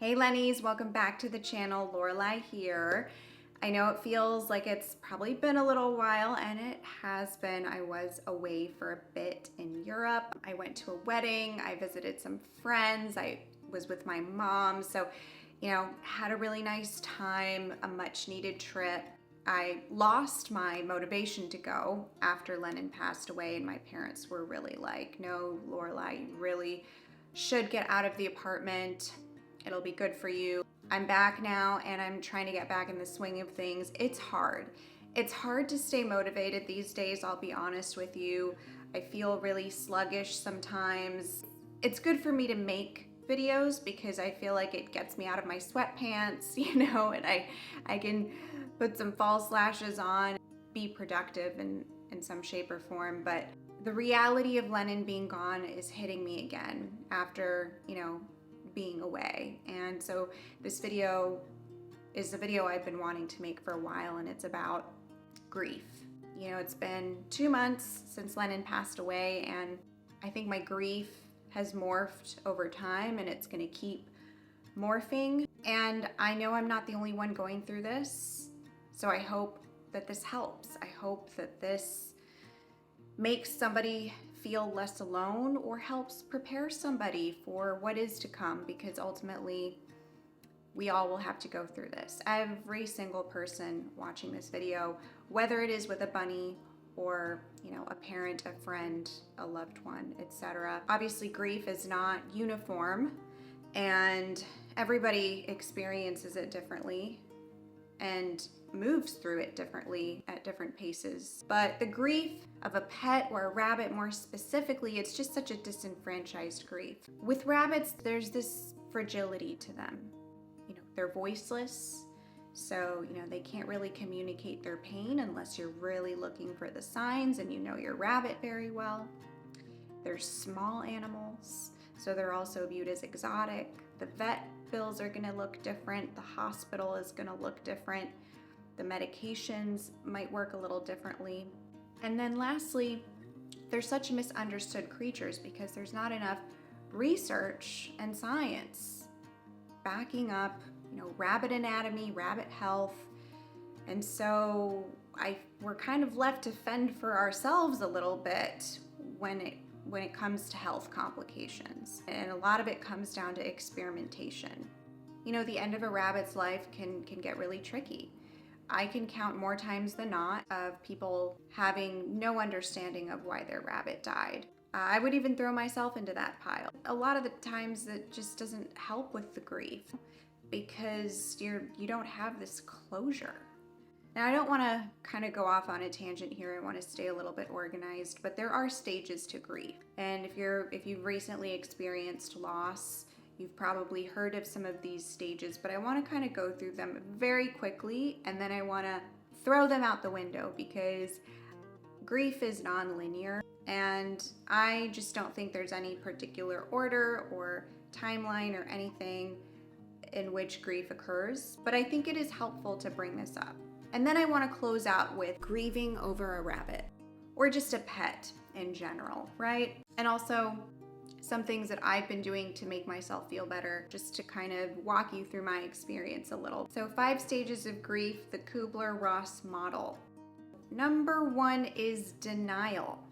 Hey Lennies, welcome back to the channel. Lorelai here. I know it feels like it's probably been a little while, and it has been. I was away for a bit in Europe. I went to a wedding, I visited some friends, I was with my mom, so had a really nice time, a much needed trip. I lost my motivation to go after Lennon passed away, and my parents were really like, no, Lorelai, you really should get out of the apartment. It'll be good for you. I'm back now and I'm trying to get back in the swing of things. It's hard. It's hard to stay motivated these days, I'll be honest with you. I feel really sluggish sometimes. It's good for me to make videos because I feel like it gets me out of my sweatpants, and I can put some false lashes on, be productive in some shape or form. But the reality of Lennon being gone is hitting me again after, being away. And so this video is the video I've been wanting to make for a while, and it's about grief. It's been 2 months since Lennon passed away, and I think my grief has morphed over time, and it's going to keep morphing. And I know I'm not the only one going through this, so I hope that this helps. I hope that this makes somebody feel less alone or helps prepare somebody for what is to come, because ultimately we all will have to go through this. Every single person watching this video, whether it is with a bunny or a parent, a friend, a loved one, etc. Obviously grief is not uniform and everybody experiences it differently and moves through it differently at different paces. But the grief of a pet or a rabbit, more specifically, it's just such a disenfranchised grief. With rabbits, there's this fragility to them. They're voiceless, so they can't really communicate their pain unless you're really looking for the signs and you know your rabbit very well. They're small animals, so they're also viewed as exotic. The vet bills are gonna look different, the hospital is gonna look different, the medications might work a little differently. And then lastly, they're such misunderstood creatures because there's not enough research and science backing up, rabbit anatomy, rabbit health. And so we're kind of left to fend for ourselves a little bit when it comes to health complications. And a lot of it comes down to experimentation. The end of a rabbit's life can get really tricky. I can count more times than not of people having no understanding of why their rabbit died. I would even throw myself into that pile. A lot of the times it just doesn't help with the grief because you don't have this closure. Now, I don't want to kind of go off on a tangent here. I want to stay a little bit organized, but there are stages to grief. And if you've recently experienced loss, you've probably heard of some of these stages, but I want to kind of go through them very quickly, and then I want to throw them out the window because grief is non-linear, and I just don't think there's any particular order or timeline or anything in which grief occurs, but I think it is helpful to bring this up. And then I want to close out with grieving over a rabbit or just a pet in general, right? And also some things that I've been doing to make myself feel better, just to kind of walk you through my experience a little. So 5 stages of grief, the Kubler-Ross model. Number 1 is denial.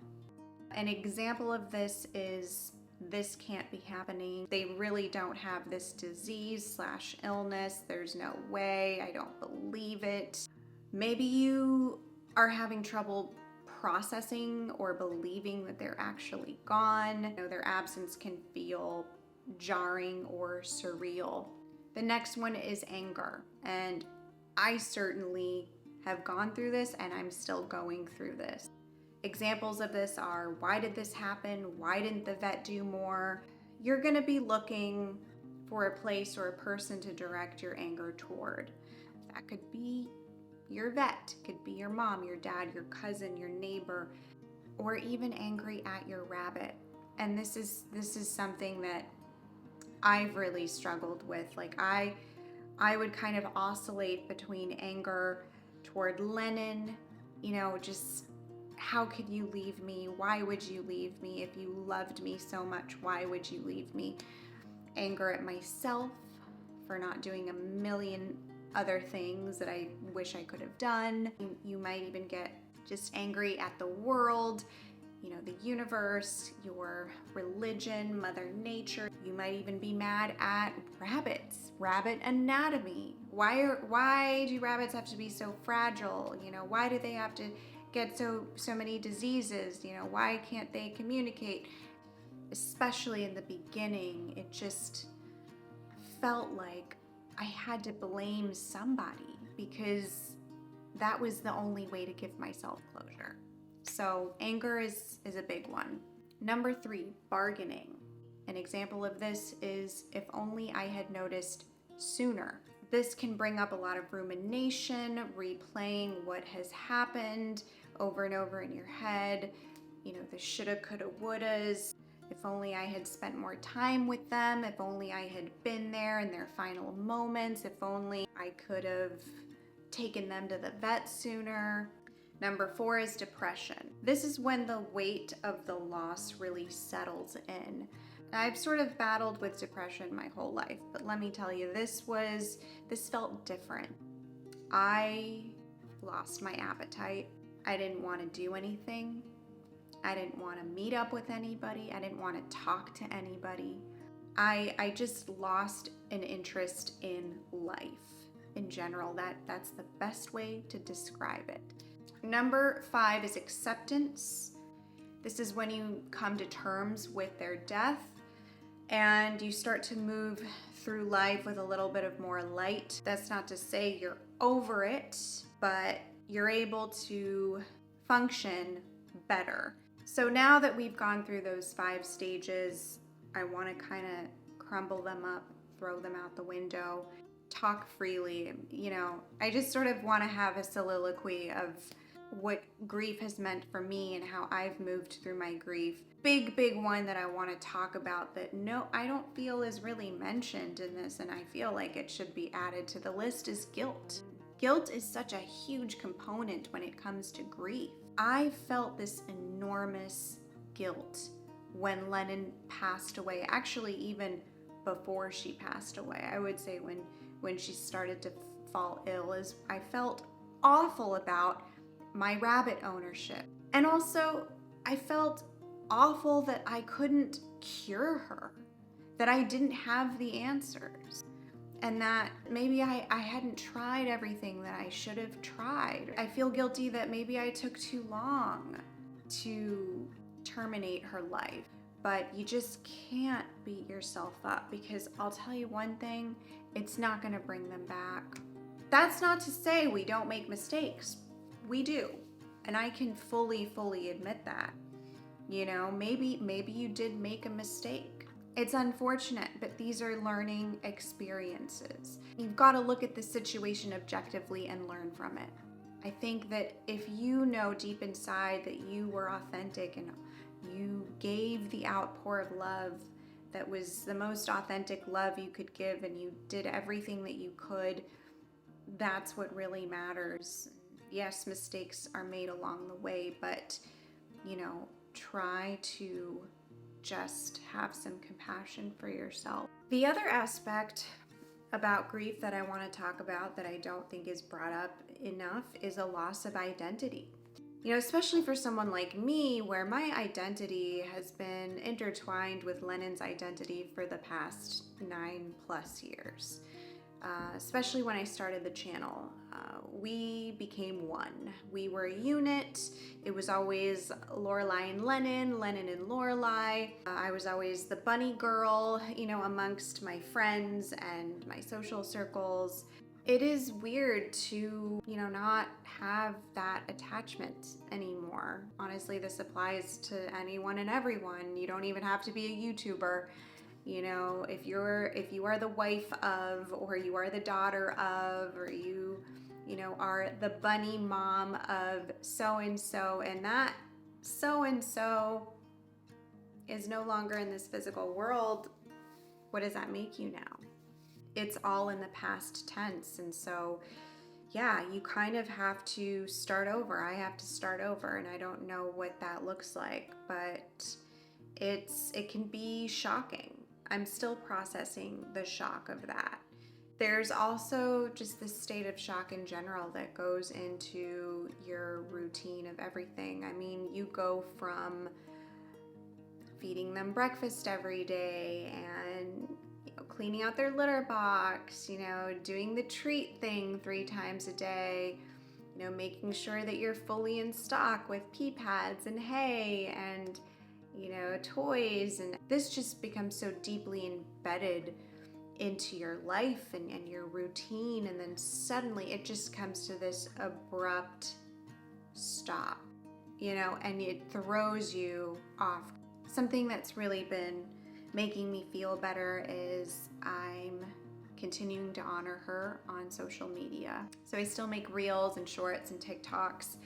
An example of this is, this can't be happening. They really don't have this disease/illness. There's no way. I don't believe it. Maybe you are having trouble processing or believing that they're actually gone. Their absence can feel jarring or surreal. The next one is anger. And I certainly have gone through this, and I'm still going through this. Examples of this are, why did this happen? Why didn't the vet do more? You're gonna be looking for a place or a person to direct your anger toward. That could be your vet, could be your mom, your dad, your cousin, your neighbor, or even angry at your rabbit. And this is something that I've really struggled with. Like I would kind of oscillate between anger toward Lennon, just how could you leave me? Why would you leave me? If you loved me so much, why would you leave me? Anger at myself for not doing a million other things that I wish I could have done. You might even get just angry at the world, the universe, your religion, Mother Nature. You might even be mad at rabbits, rabbit anatomy. Why do rabbits have to be so fragile? Why do they have to get so many diseases? Why can't they communicate? Especially in the beginning, it just felt like I had to blame somebody because that was the only way to give myself closure. So anger is a big one. Number 3, bargaining. An example of this is if only I had noticed sooner. This can bring up a lot of rumination, replaying what has happened over and over in your head, the shoulda, coulda, wouldas. If only I had spent more time with them, if only I had been there in their final moments, if only I could have taken them to the vet sooner. Number 4 is depression. This is when the weight of the loss really settles in. I've sort of battled with depression my whole life, but let me tell you, this felt different. I lost my appetite. I didn't want to do anything. I didn't want to meet up with anybody. I didn't want to talk to anybody. I just lost an interest in life in general. That's the best way to describe it. Number 5 is acceptance. This is when you come to terms with their death and you start to move through life with a little bit of more light. That's not to say you're over it, but you're able to function better. So now that we've gone through those 5 stages, I want to kind of crumble them up, throw them out the window, talk freely. I just sort of want to have a soliloquy of what grief has meant for me and how I've moved through my grief. Big one that I want to talk about that I don't feel is really mentioned in this, and I feel like it should be added to the list, is guilt. Guilt is such a huge component when it comes to grief. I felt this enormous guilt when Lennon passed away, actually even before she passed away. I would say when she started to fall ill, I felt awful about my rabbit ownership. And also, I felt awful that I couldn't cure her, that I didn't have the answers, and that maybe I hadn't tried everything that I should have tried. I feel guilty that maybe I took too long to terminate her life. But you just can't beat yourself up, because I'll tell you one thing, it's not gonna bring them back. That's not to say we don't make mistakes. We do. And I can fully admit that. Maybe you did make a mistake. It's unfortunate, but these are learning experiences. You've got to look at the situation objectively and learn from it. I think that if you know deep inside that you were authentic and you gave the outpour of love that was the most authentic love you could give, and you did everything that you could, that's what really matters. Yes, mistakes are made along the way, but try to just have some compassion for yourself. The other aspect about grief that I want to talk about that I don't think is brought up enough is a loss of identity. Especially for someone like me, where my identity has been intertwined with Lennon's identity for the past 9+ years. Especially when I started the channel. We became one. We were a unit. It was always Lorelai and Lennon, Lennon and Lorelai. I was always the bunny girl, amongst my friends and my social circles. It is weird to, not have that attachment anymore. Honestly, this applies to anyone and everyone. You don't even have to be a YouTuber. If you are the wife of, or you are the daughter of, or you are the bunny mom of so-and-so, and that so-and-so is no longer in this physical world, what does that make you now? It's all in the past tense. And so, yeah, you kind of have to start over. I have to start over, and I don't know what that looks like, but it can be shocking. I'm still processing the shock of that. There's also just this state of shock in general that goes into your routine of everything. I mean, you go from feeding them breakfast every day and cleaning out their litter box, doing the treat thing 3 times a day, making sure that you're fully in stock with pea pads and hay and, toys. And this just becomes so deeply embedded into your life and your routine. And then suddenly it just comes to this abrupt stop, and it throws you off. Something that's really been making me feel better is I'm continuing to honor her on social media. So I still make reels and shorts and TikToks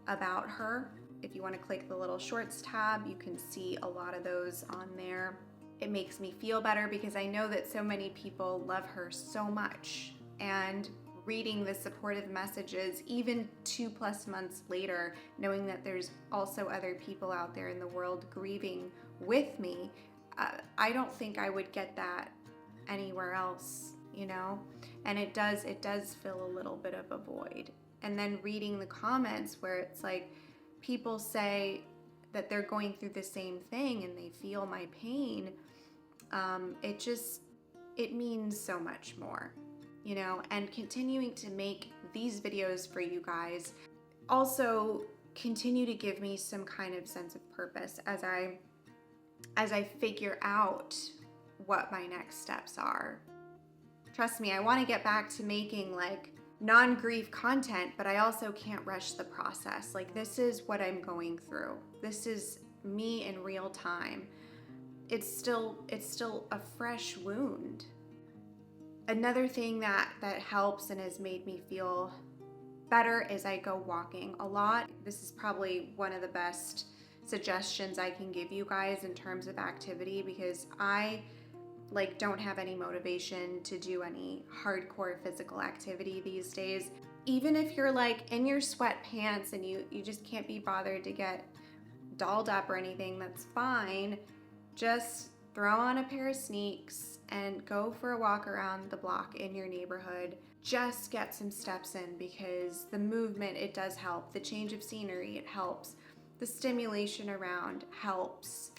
about her. If you want to click the little shorts tab, you can see a lot of those on there. It makes me feel better because I know that so many people love her so much, and reading the supportive messages even 2+ months later, knowing that there's also other people out there in the world grieving with me, I don't think I would get that anywhere else, and it does fill a little bit of a void. And then reading the comments where it's like people say that they're going through the same thing and they feel my pain, it means so much more, and continuing to make these videos for you guys also continue to give me some kind of sense of purpose as I figure out what my next steps are. Trust me, I want to get back to making like non-grief content, but I also can't rush the process. Like, this is what I'm going through. This is me in real time. It's still a fresh wound. Another thing that helps and has made me feel better is I go walking a lot. This is probably one of the best suggestions I can give you guys in terms of activity, because I don't have any motivation to do any hardcore physical activity these days. Even if you're in your sweatpants and you just can't be bothered to get dolled up or anything, that's fine. Just throw on a pair of sneaks and go for a walk around the block in your neighborhood. Just get some steps in, because the movement, it does help. The change of scenery, it helps. The stimulation around helps.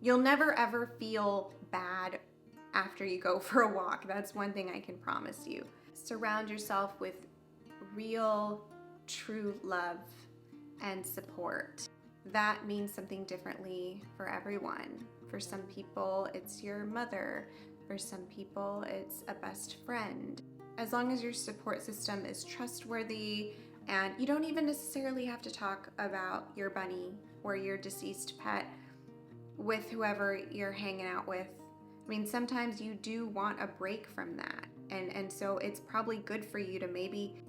You'll never ever feel bad after you go for a walk. That's one thing I can promise you. Surround yourself with real, true love and support. That means something differently for everyone. For some people, it's your mother. For some people, it's a best friend. As long as your support system is trustworthy, and you don't even necessarily have to talk about your bunny or your deceased pet with whoever you're hanging out with. I mean, sometimes you do want a break from that. And so it's probably good for you to maybe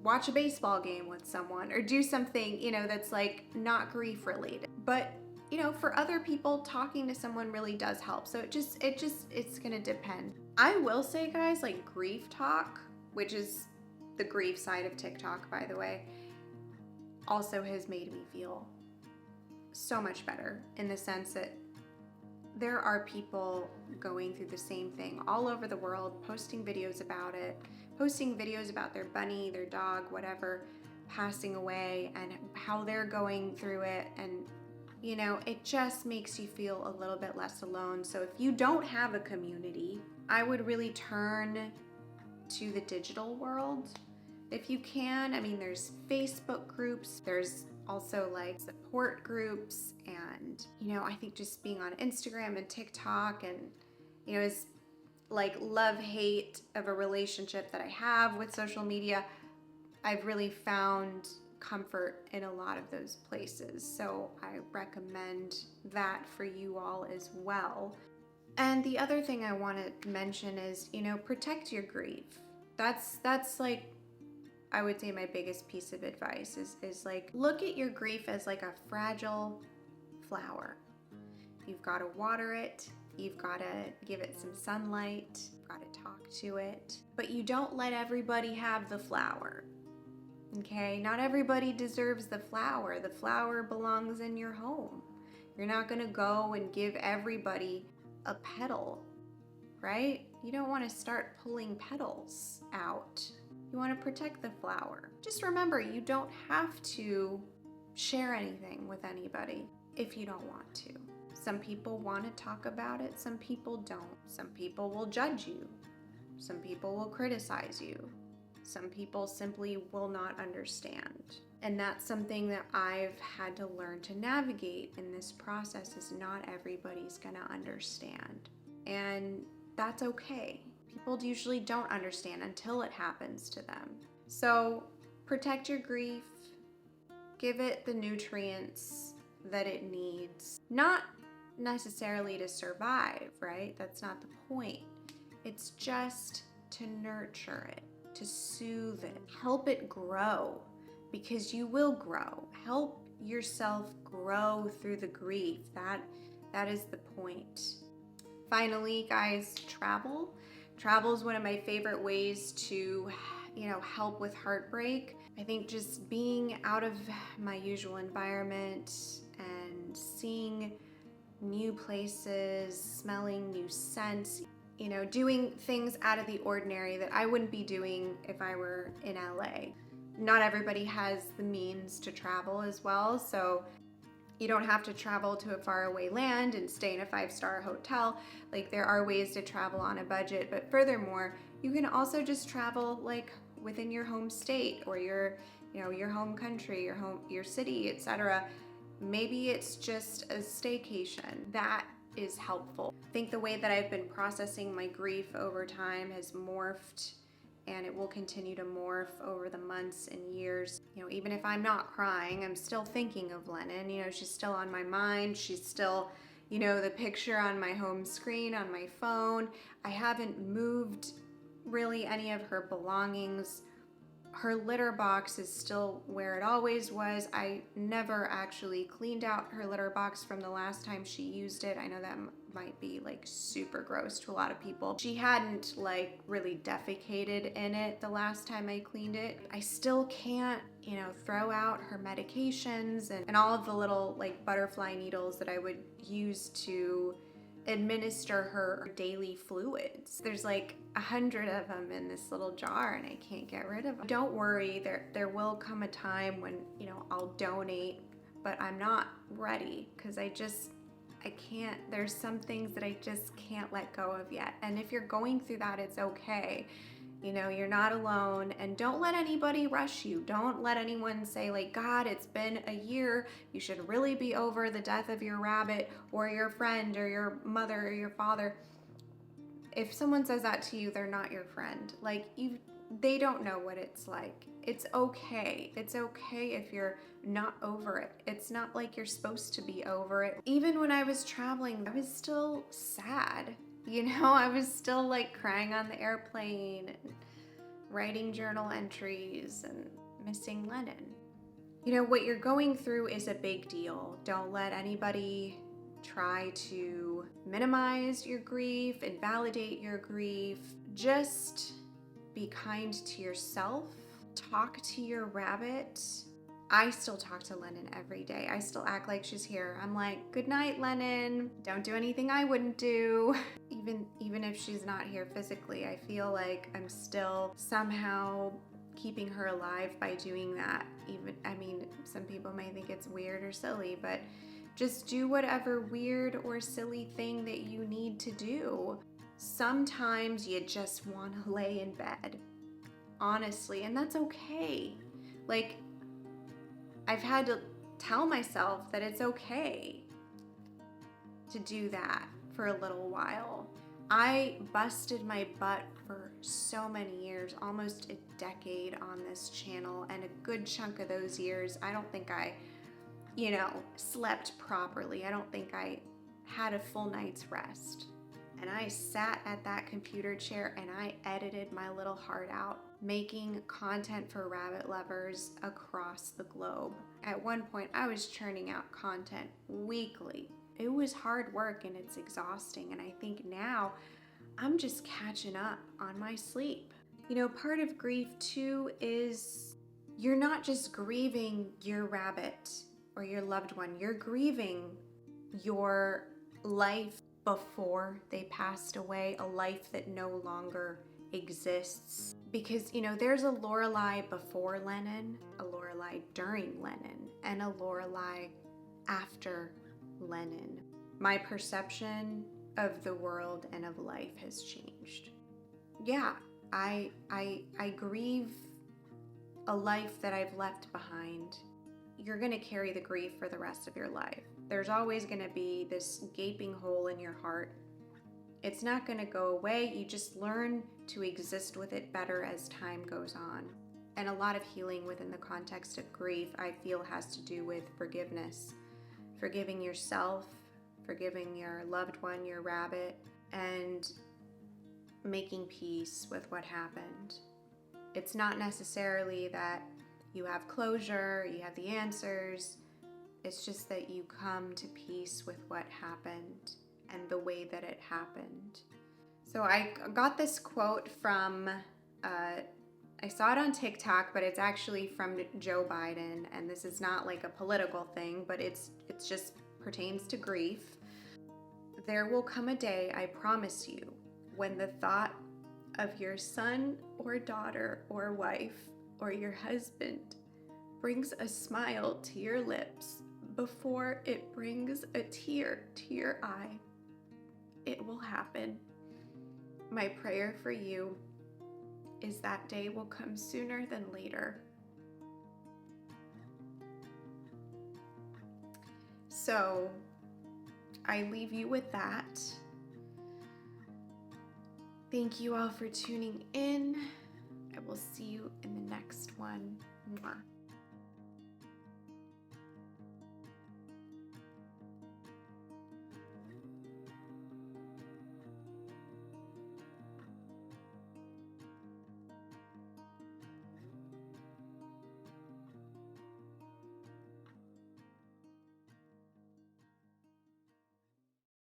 watch a baseball game with someone or do something, that's not grief related. But, for other people, talking to someone really does help. So it's gonna depend. I will say, guys, grief talk, which is the grief side of TikTok, by the way, also has made me feel so much better, in the sense that there are people going through the same thing all over the world, posting videos about it, posting videos about their bunny, their dog, whatever, passing away, and how they're going through it. And, it just makes you feel a little bit less alone. So if you don't have a community, I would really turn to the digital world if you can. I mean, there's Facebook groups, there's also support groups, and I think just being on Instagram and TikTok, and is love-hate of a relationship that I have with social media, I've really found comfort in a lot of those places. So I recommend that for you all as well. And the other thing I want to mention is, protect your grief. That's I would say my biggest piece of advice is look at your grief as a fragile flower. You've got to water it, you've got to give it some sunlight, you've got to talk to it, but you don't let everybody have the flower. Okay? Not everybody deserves the flower. The flower belongs in your home. You're not going to go and give everybody a petal, right? You don't want to start pulling petals out. You want to protect the flower. Just remember, you don't have to share anything with anybody if you don't want to. Some people want to talk about it, some people don't. Some people will judge you. Some people will criticize you. Some people simply will not understand. And that's something that I've had to learn to navigate in this process, is not everybody's gonna understand. And that's okay. People usually don't understand until it happens to them. So protect your grief, give it the nutrients that it needs. Not necessarily to survive, right? That's not the point. It's just to nurture it, to soothe it, help it grow, because you will grow. Help yourself grow through the grief. That is the point. Finally, guys, travel. Travel is one of my favorite ways to, help with heartbreak. I think just being out of my usual environment and seeing new places, smelling new scents, doing things out of the ordinary that I wouldn't be doing if I were in LA. Not everybody has the means to travel as well, so you don't have to travel to a faraway land and stay in a 5-star hotel. Like, there are ways to travel on a budget, but furthermore, you can also just travel like within your home state or your home country, your city, etc. Maybe it's just a staycation. That is helpful. I think the way that I've been processing my grief over time has morphed, and it will continue to morph over the months and years. Even if I'm not crying, I'm still thinking of Lennon. She's still on my mind. She's still, the picture on my home screen, on my phone. I haven't moved really any of her belongings. Her litter box is still where it always was. I never actually cleaned out her litter box from the last time she used it. I know that might be like super gross to a lot of people. She hadn't like really defecated in it the last time I cleaned it. I still can't, throw out her medications and all of the little like butterfly needles that I would use to administer her daily fluids. There's like 100 of them in this little jar and I can't get rid of them. Don't worry, there will come a time when, I'll donate, but I'm not ready because I can't, there's some things that I just can't let go of yet. And if you're going through that, it's okay. You're not alone, and don't let anybody rush you. Don't let anyone say like, God, it's been a year. You should really be over the death of your rabbit or your friend or your mother or your father. If someone says that to you, they're not your friend. They don't know what it's like. It's okay. It's okay if you're not over it. It's not like you're supposed to be over it. Even when I was traveling, I was still sad. I was still like crying on the airplane and writing journal entries and missing Lennon. What you're going through is a big deal. Don't let anybody try to minimize your grief, invalidate your grief. Just be kind to yourself. Talk to your rabbit. I still talk to Lennon every day. I still act like she's here. I'm like, good night, Lennon. Don't do anything I wouldn't do. Even if she's not here physically, I feel like I'm still somehow keeping her alive by doing that. Some people may think it's weird or silly, but just do whatever weird or silly thing that you need to do. Sometimes you just want to lay in bed, honestly, and that's okay. I've had to tell myself that it's okay to do that for a little while. I busted my butt for so many years, almost a decade on this channel, and a good chunk of those years, I don't think I, slept properly. I don't think I had a full night's rest. And I sat at that computer chair and I edited my little heart out, making content for rabbit lovers across the globe. At one point, I was churning out content weekly. It was hard work and it's exhausting. And I think now I'm just catching up on my sleep. Part of grief too is you're not just grieving your rabbit or your loved one. You're grieving your life before they passed away, a life that no longer exists. Because, there's a Lorelai before Lennon, a Lorelai during Lennon, and a Lorelai after Lennon. My perception of the world and of life has changed. Yeah, I grieve a life that I've left behind. You're going to carry the grief for the rest of your life. There's always going to be this gaping hole in your heart. It's not going to go away. You just learn to exist with it better as time goes on. And a lot of healing within the context of grief, I feel, has to do with forgiveness. Forgiving yourself, forgiving your loved one, your rabbit, and making peace with what happened. It's not necessarily that you have closure, you have the answers. It's just that you come to peace with what happened and the way that it happened. So I got this quote from, I saw it on TikTok, but it's actually from Joe Biden, and this is not like a political thing, but it's just pertains to grief. There will come a day, I promise you, when the thought of your son or daughter or wife or your husband brings a smile to your lips before it brings a tear to your eye. It will happen. My prayer for you is that day will come sooner than later. So I leave you with that. Thank you all for tuning in. I will see you in the next one. Mwah.